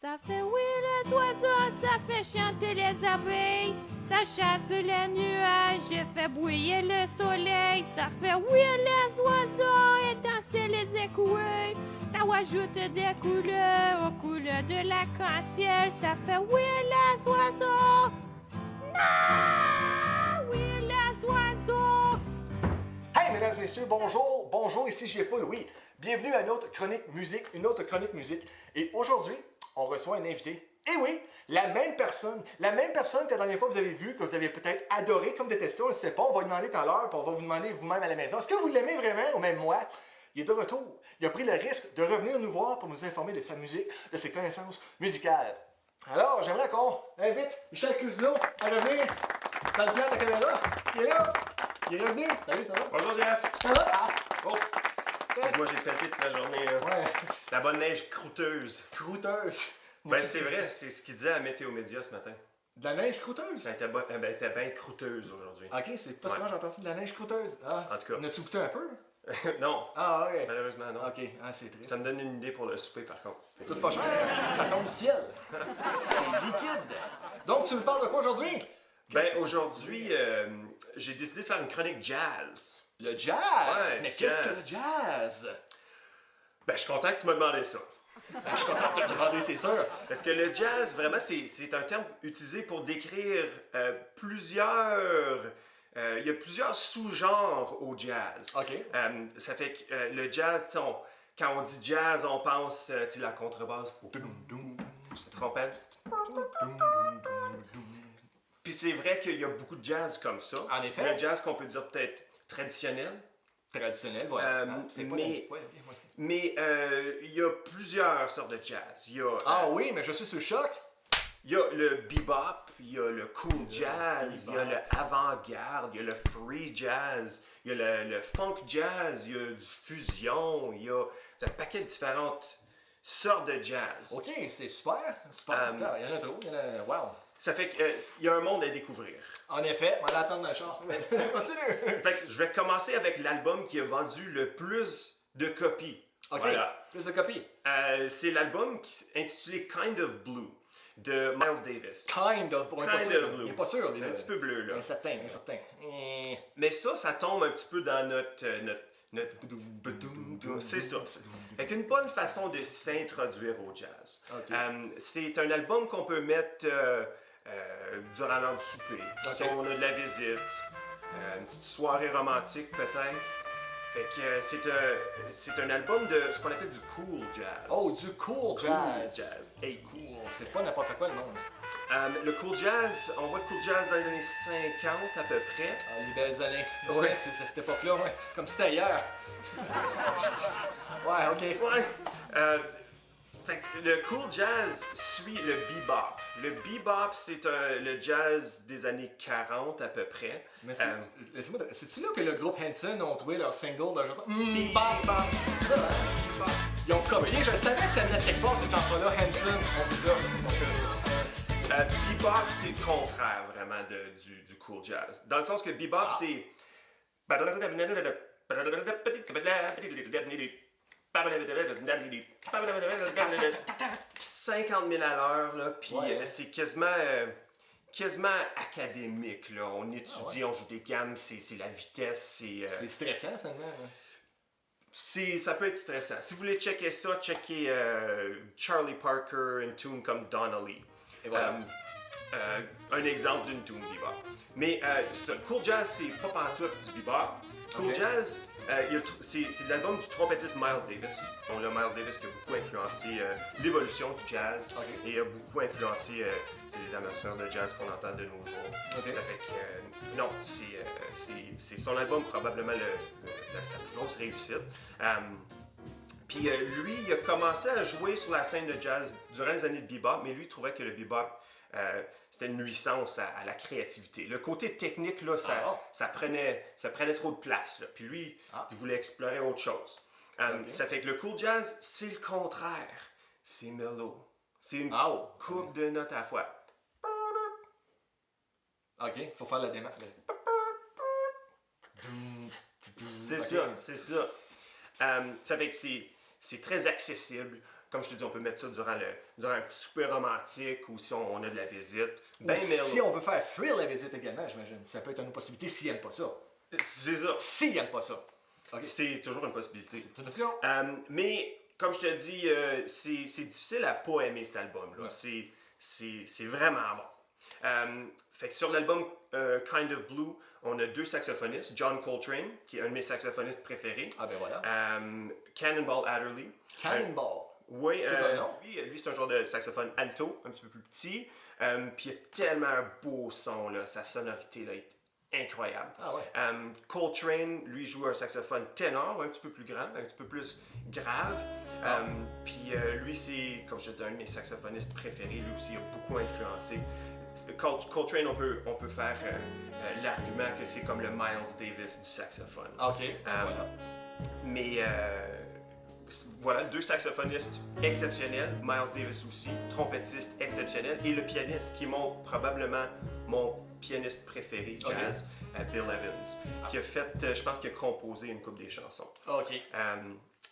Ça fait oui les oiseaux, ça fait chanter les abeilles, ça chasse les nuages, fait bouillir le soleil. Ça fait oui les oiseaux et danser les écoueuils, ça ajoute des couleurs aux couleurs de l'arc-en-ciel. Ça fait oui les oiseaux, non, oui les oiseaux. Hey, mesdames et messieurs, bonjour, bonjour, ici JFoul, oui. Bienvenue à une autre chronique musique, Et aujourd'hui, on reçoit un invité. Et oui, la même personne que la dernière fois que vous avez vu, que vous avez peut-être adoré comme détesté, on ne sait pas, on va lui demander tout à l'heure, puis on va vous demander vous-même à la maison. Est-ce que vous l'aimez vraiment, ou même moi? Il est de retour. Il a pris le risque de revenir nous voir pour nous informer de sa musique, de ses connaissances musicales. Alors, j'aimerais qu'on invite Michel Cousineau à revenir dans le plan de la caméra. Il est là. Il est revenu. Salut, ça va? Bonjour Jeff! Ça va? Ah. Oh! Excuse-moi, j'ai pété toute la journée. Là. Ouais. La bonne neige croûteuse. Croûteuse. Ben c'est vrai, c'est ce qu'il disait à Météo Média ce matin. De la neige croûteuse? Elle était bien croûteuse aujourd'hui. Ok, c'est pas souvent j'ai entendu de la neige croûteuse. Ah, En tout cas. n'as-tu goûté un peu? Non, Ah, ok. malheureusement non. Ok, ah, c'est triste. Ça me donne une idée pour le souper par contre. Fait que- Coûte pas cher, ça tombe du ciel. C'est liquide. Donc, tu me parles de quoi aujourd'hui? Ben aujourd'hui, j'ai décidé de faire une chronique jazz. Le jazz! Ouais, Mais du qu'est-ce que jazz. le jazz? Ben je suis content que tu m'as demandé ça. Ben, je suis content de te demander, c'est sûr. Parce que le jazz, vraiment, c'est un terme utilisé pour décrire plusieurs... Il y a plusieurs sous-genres au jazz. Ok. Ça fait que le jazz, tu sais, quand on dit jazz, on pense, tu sais, la contrebasse, la trompette. Puis c'est vrai qu'il y a beaucoup de jazz comme ça. En effet. Le jazz qu'on peut dire peut-être traditionnel. Traditionnel, voilà. Euh, C'est pas mais- la- ouais, ouais. Mais il y a plusieurs sortes de jazz. Il y a, Ah oui, mais je suis sous le choc. il y a le bebop, il y a le cool jazz, il y a bebop. le avant-garde, il y a le free jazz, il y a le funk jazz, il y a du fusion, il y a un paquet de différentes sortes de jazz. Ok, c'est super. Super. Il y en a trop. Il y en a. Wow. Ça fait qu'il y a un monde à découvrir. En effet, on va l'attendre dans le char. Continue. Fait que je vais commencer avec l'album qui a vendu le plus de copies. Ok. Voilà. Plus de copies. C'est l'album intitulé Kind of Blue de Miles Davis. Kind of. On est pas Kind sûr. of blue. Il est pas sûr. Un petit peu bleu, là. Incertain, incertain. Mais ça tombe un petit peu dans notre c'est ça. Avec une bonne façon de s'introduire au jazz. Ok. C'est un album qu'on peut mettre durant l'heure du souper. Si on a de la visite, une petite soirée romantique peut-être. Fait que c'est un album de ce qu'on appelle du cool jazz. Oh, du cool jazz. jazz. Hey, cool. C'est pas n'importe quoi le nom. Là. Le cool jazz, on voit le cool jazz dans les années 50 à peu près. Ah, les belles années. Ouais. C'est cette époque-là, ouais. Comme c'était hier. Ouais, ok. Ouais. Fait que le cool jazz suit le bebop. Le bebop, c'est le jazz des années 40 à peu près. Mais c'est-tu là que le groupe Hanson ont trouvé leur single de genre. Bebop. Ça, hein? Ils ont copié, je savais que ça venait de quelque part cette chanson-là, Hanson, on dit ça. Bebop, c'est le contraire vraiment du cool jazz. Dans le sens que bebop, c'est. 50 000 à l'heure, là, puis Ouais. c'est quasiment académique, là. On étudie, on joue des gammes, c'est la vitesse, C'est stressant, finalement. Hein. ça peut être stressant. Si vous voulez checker ça, checkez Charlie Parker, une tune comme Donnelly. Et voilà. Un exemple d'une tune bebop. Mais cool jazz, c'est pas pantoute du bebop. Cool Ok. jazz, c'est l'album du trompettiste Miles Davis. Bon, là, Miles Davis qui a beaucoup influencé l'évolution du jazz Ok. et a beaucoup influencé les amateurs de jazz qu'on entend de nos jours. Ok. Ça fait que, non, c'est son album probablement sa plus grosse réussite. Puis lui, il a commencé à jouer sur la scène de jazz durant les années de bebop, mais lui, il trouvait que le bebop, c'était une nuisance à la créativité. Le côté technique, là, ça prenait trop de place. Là. Puis lui, il voulait explorer autre chose. Ça fait que le cool jazz, c'est le contraire. C'est mellow. C'est une coupe de notes à la fois. Ok, faut faire la démarche. C'est ça, c'est ça. Ça fait que c'est très accessible. comme je te dis, on peut mettre ça durant un petit souper romantique ou si on a de la visite. Ou Ben si mellow. on veut faire fuir la visite également, j'imagine. Ça peut être une possibilité s'ils n'aiment pas ça. C'est ça. S'ils n'aiment pas ça. OK. C'est toujours une possibilité. C'est une option. Mais, comme je te dis, c'est difficile à pas aimer cet album-là. Ouais. C'est vraiment bon. Fait que sur l'album Kind of Blue, on a 2 saxophonistes. John Coltrane, qui est un de mes saxophonistes préférés. Ah ben voilà. Cannonball Adderley. Cannonball. Oui, un nom. lui c'est un genre de saxophone alto, un petit peu plus petit. Puis il a tellement un beau son, là. Sa sonorité là, est incroyable. Ah ouais. Coltrane, lui, joue un saxophone ténor, un petit peu plus grand, un petit peu plus grave. Puis lui, c'est, comme je te dis, un de mes saxophonistes préférés. Lui aussi, il a beaucoup influencé. Coltrane, on peut faire l'argument que c'est comme le Miles Davis du saxophone. OK. Voilà. Mais voilà, 2 saxophonistes exceptionnels, Miles Davis aussi, trompettiste exceptionnel, et le pianiste qui est probablement mon pianiste préféré jazz, Bill Evans, qui a fait, je pense qu'il a composé une couple des chansons. OK.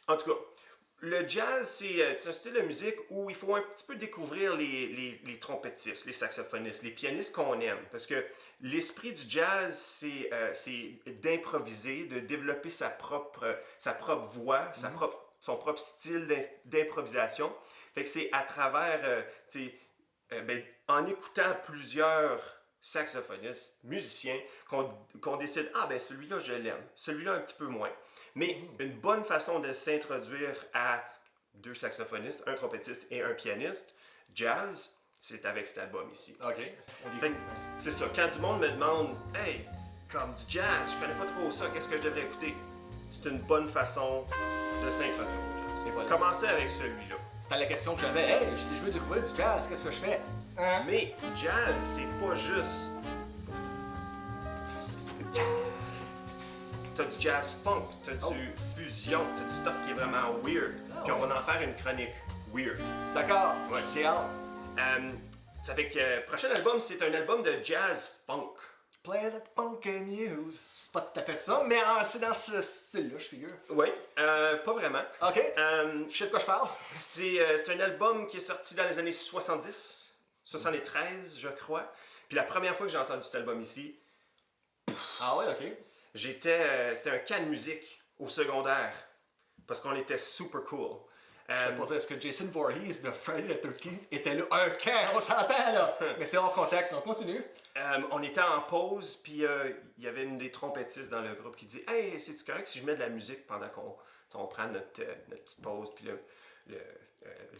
En tout cas, le jazz, c'est un style de musique où il faut un petit peu découvrir les trompettistes, les saxophonistes, les pianistes qu'on aime. Parce que l'esprit du jazz, c'est d'improviser, de développer sa propre voix, son propre style d'improvisation. Fait que c'est à travers, en écoutant plusieurs saxophonistes, musiciens, qu'on décide, ah ben celui-là je l'aime, celui-là un petit peu moins. Mais une bonne façon de s'introduire à 2 saxophonistes, un trompettiste et un pianiste, jazz, c'est avec cet album ici. OK. Fait que c'est ça, quand du monde me demande, hey, comme du jazz, je connais pas trop ça, qu'est-ce que je devrais écouter? C'est une bonne façon de s'introduire au jazz. Et voilà. Commencez avec celui-là. C'était la question que j'avais. Hey, si je veux découvrir du jazz, qu'est-ce que je fais? Hein? Mais jazz, c'est pas juste. T'as du jazz funk, t'as du fusion, t'as du stuff qui est vraiment weird. Puis on va en faire une chronique weird. D'accord. Ouais. J'ai hâte. Ça fait que prochain album, c'est un album de jazz funk. Play that funky news. C'est pas tout à fait ça, mais c'est dans ce style-là, je figure. Oui, pas vraiment. OK. Je sais de quoi je parle. C'est un album qui est sorti dans les années 70, 73, je crois. Puis la première fois que j'ai entendu cet album ici, Ah ouais, OK. c'était un camp de musique au secondaire. Parce qu'on était super cool. Je te posais, est-ce que Jason Voorhees de Friday the 13th était là? Un camp, on s'entend là! Mais c'est hors contexte, donc continue. On était en pause, puis il y avait une des trompettistes dans le groupe qui dit « Hey, c'est-tu correct si je mets de la musique pendant qu'on prend notre petite pause? » Puis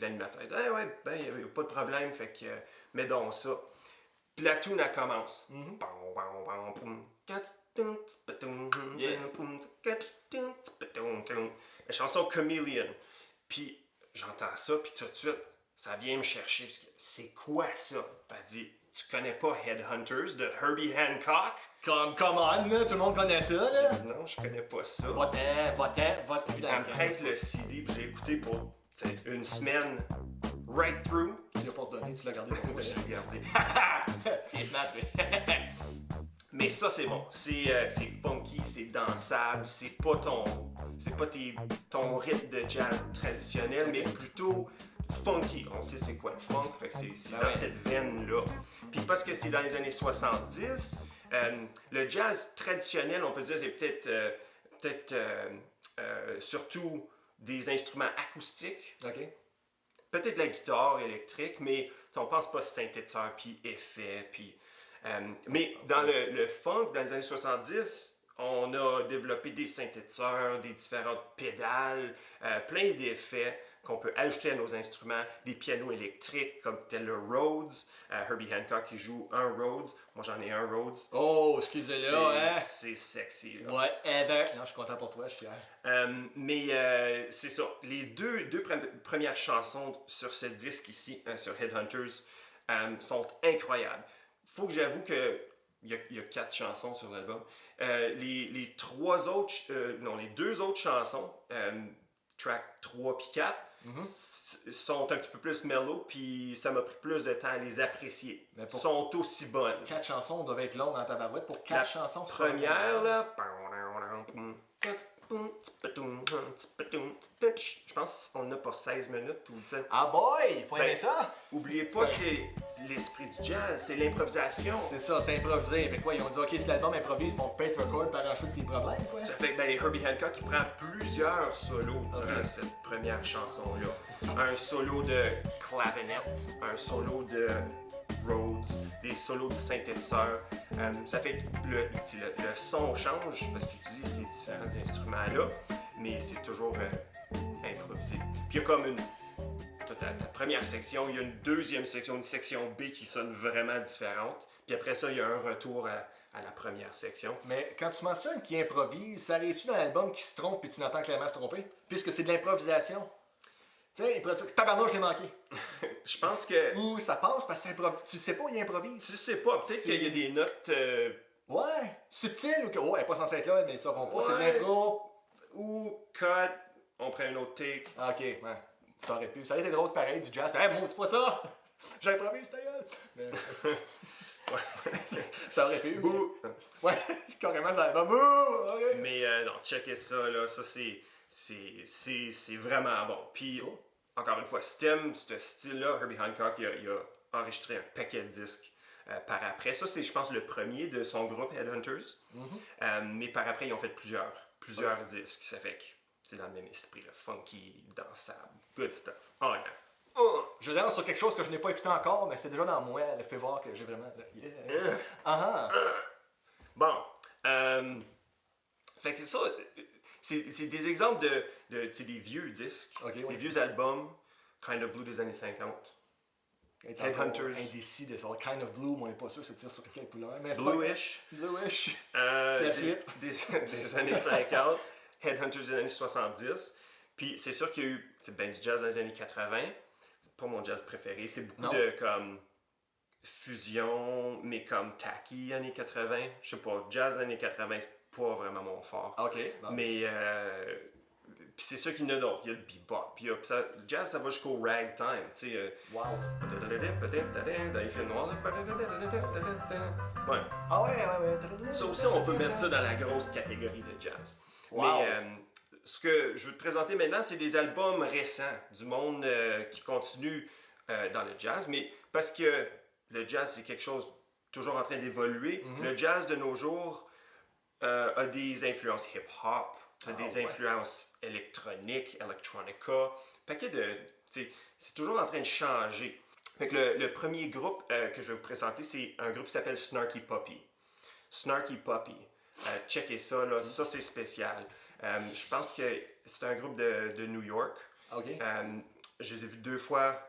l'animateur dit « Hey, ouais, ben, il n'y a pas de problème, fait que mets donc ça. » Puis la tune, elle commence. La chanson Chameleon. Puis j'entends ça, puis tout de suite, ça vient me chercher. Parce que c'est quoi ça? Elle dit, tu connais pas Headhunters de Herbie Hancock? Come on, là, tout le monde connaît ça, là. Je dis, non, je connais pas ça. Vote. Elle me prête le CD, puis j'ai écouté pour une semaine, right through. Tu l'as pas redonné, tu l'as gardé pour toi. Je l'ai gardé. Il est smart, lui. Mais ça, c'est bon. C'est funky, c'est dansable, c'est pas ton rythme de jazz traditionnel, mais plutôt funky. On sait c'est quoi le funk, fait que c'est dans cette veine-là. Puis parce que c'est dans les années 70, le jazz traditionnel, on peut dire, c'est peut-être surtout des instruments acoustiques. OK. Peut-être la guitare électrique, mais on pense pas synthétiseur, puis effet, puis... mais dans le funk, dans les années 70, on a développé des synthétiseurs, des différentes pédales, plein d'effets qu'on peut ajouter à nos instruments, des pianos électriques comme tel le Rhodes, Herbie Hancock qui joue un Rhodes, moi j'en ai un Rhodes. Oh, excusez-le, hein? C'est sexy, là. Whatever. Non, je suis content pour toi, je suis fier. Mais c'est ça, les deux premières chansons sur ce disque ici, sur Headhunters, sont incroyables. Faut que j'avoue que il y a 4 chansons sur l'album. Les 2 autres chansons, track 3 puis 4, sont un petit peu plus mellow, puis ça m'a pris plus de temps à les apprécier. Sont aussi bonnes. 4 chansons doivent être longues dans ta barouette pour 4 chansons. Première, là... je pense qu'on a pas 16 minutes ou 17. Ah boy, il faut aimer Ben, ça! Oubliez pas, c'est l'esprit du jazz, c'est l'improvisation. C'est ça, c'est improvisé. Fait quoi, ils ont dit, ok, si l'album improvise, on pace record par un de tes problèmes, quoi. Ça fait que ben, Herbie Hancock il prend plusieurs solos durant cette première chanson-là. Un solo de clavinette, un solo de Rhodes, des solos de synthétiseur. Ça fait que le son change parce qu'il utilise ces différents instruments-là, mais c'est toujours improvisé. Puis il y a comme ta première section, il y a une deuxième section, une section B qui sonne vraiment différente. Puis après ça, il y a un retour à la première section. Mais quand tu mentionnes qu'il improvise, ça arrive-tu dans l'album qui se trompe puis tu n'entends clairement se tromper? Puisque c'est de l'improvisation. Tu sais, il pourrait dire, tabarnouche, je l'ai manqué. Je pense que... Ou ça passe parce que tu sais pas, il improvise. Tu sais pas, peut-être qu'il y a des notes... Ouais, subtil ou que, oh, elle est pas censée être là, mais ils sauront pas, c'est de Ouais. l'impro. Ou cut, on prend un autre take. Ah, ok, ouais. Ça aurait pu. Ça aurait été drôle pareil, du jazz. Hey, moi, c'est pas ça! J'improvise, ta gueule! Mais... ça aurait pu. Ou... Ouais, carrément dans l'album. Ouh, ok. Mais non, checkez ça, là, ça c'est vraiment bon. Puis, encore une fois, si t'aimes ce style-là, Herbie Hancock, il a enregistré un paquet de disques par après. Ça, c'est, je pense, le premier de son groupe Headhunters. Mais par après, ils ont fait plusieurs disques. Ça fait que c'est dans le même esprit, là, funky, dansable, good stuff. Oh, yeah. Je danse sur quelque chose que je n'ai pas écouté encore, mais c'est déjà dans moi. Elle fait voir que j'ai vraiment. Yeah. Ah Bon. Fait que c'est ça. C'est des exemples de des vieux disques, Ok, ouais. des vieux albums, Kind of Blue des années 50. Headhunters. Indécis de ça. Kind of Blue, moi, je suis pas sûr, c'est tir sur quelle couleur. Mais c'est Bluish. pas- Bluish. La des, suite. des années 50. Headhunters des années 70. Puis c'est sûr qu'il y a eu ben, du jazz dans les années 80. C'est pas mon jazz préféré. C'est beaucoup Non. de comme fusion, mais comme tacky années 80. Je sais pas, jazz années 80, c'est pas vraiment mon fort. Ok. Bon. Mais puis c'est sûr qu'il y en a d'autres. Il y a le bebop. Puis le jazz, ça va jusqu'au ragtime. Tu sais, Wow. dans les films noirs. Ouais. Ah ouais. Ça aussi, on peut mettre ça dans la grosse catégorie de jazz. Wow. Mais ce que je veux te présenter maintenant, c'est des albums récents du monde qui continue dans le jazz. Mais parce que le jazz, c'est quelque chose toujours en train d'évoluer, le jazz de nos jours a des influences hip-hop, des influences électroniques, electronica, paquet de... C'est toujours en train de changer. Fait que le premier groupe que je vais vous présenter, c'est un groupe qui s'appelle Snarky Puppy. Snarky Puppy. Checkez ça, là. Ça, c'est spécial. Je pense que c'est un groupe de New York. Ok. Je les ai vus 2 fois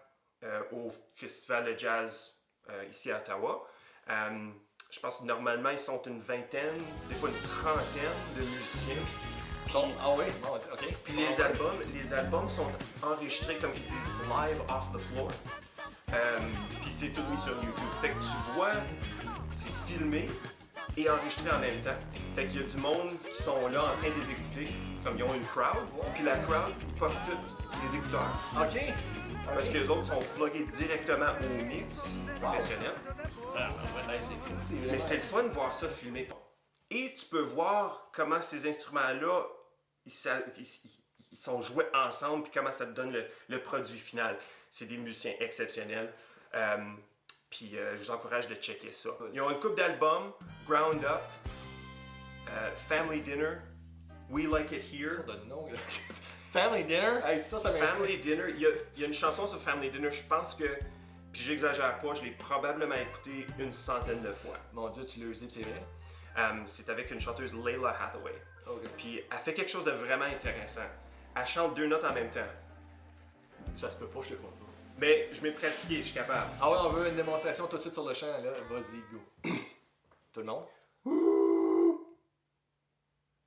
au festival de jazz ici à Ottawa. Je pense que normalement, ils sont une vingtaine, des fois une trentaine de musiciens. Ah oui, bon, ok. Puis les albums sont enregistrés, comme ils disent, live off the floor. Puis c'est tout mis sur YouTube. Fait que tu vois, c'est filmé et enregistré en même temps. Fait qu'il y a du monde qui sont là en train de les écouter, comme ils ont une crowd. Puis la crowd, ils portent tous les écouteurs. Ok. Parce que les autres sont plugués directement au mix professionnel. Ah, ben, c'est fou, c'est vraiment... Mais c'est le fun de voir ça filmé. Et tu peux voir comment ces instruments-là, ils sont joués ensemble, puis comment ça te donne le produit final. C'est des musiciens exceptionnels. Puis je vous encourage de checker ça. Ils ont une couple d'albums, Ground Up, Family Dinner, We Like It Here. Ça donne nom. Family Dinner? Hey, ça m'inspire. Family Dinner, il y a une chanson sur Family Dinner, je pense que, puis j'exagère pas, je l'ai probablement écouté une centaine de fois. Mon Dieu, tu l'as usé, c'est vrai? C'est avec une chanteuse Layla Hathaway. Ok. Puis elle fait quelque chose de vraiment intéressant. Elle chante 2 notes en même temps. Ça se peut pas, je te crois pas. Mais je m'ai pratiqué, je suis capable. Ah ouais, on veut une démonstration tout de suite sur le champ, là. Vas-y, go. Tout le monde?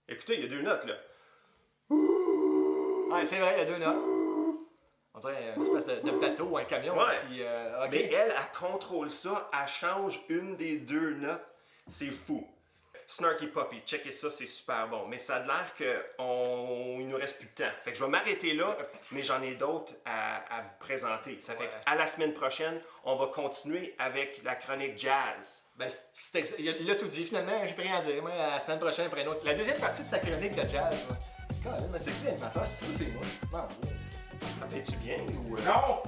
Écoutez, il y a 2 notes là. Ah, c'est vrai, il y a 2 notes. On dirait une espèce de bateau ou un camion. Ouais. Puis, ok. Mais elle contrôle ça, elle change une des 2 notes. C'est fou. Snarky Puppy, checkez ça, c'est super bon. Mais ça a l'air qu'il nous reste plus de temps. Fait que je vais m'arrêter là, mais j'en ai d'autres à vous présenter. Ça fait qu'à la semaine prochaine, on va continuer avec la chronique jazz. Ben, il a tout dit finalement, j'ai plus rien à dire. Moi, la semaine prochaine, après une autre. La deuxième partie de sa chronique de jazz, là. Colin, mais c'est qui l'animateur? Si toi, c'est moi. Non, T'appelles-tu bien ou. Non!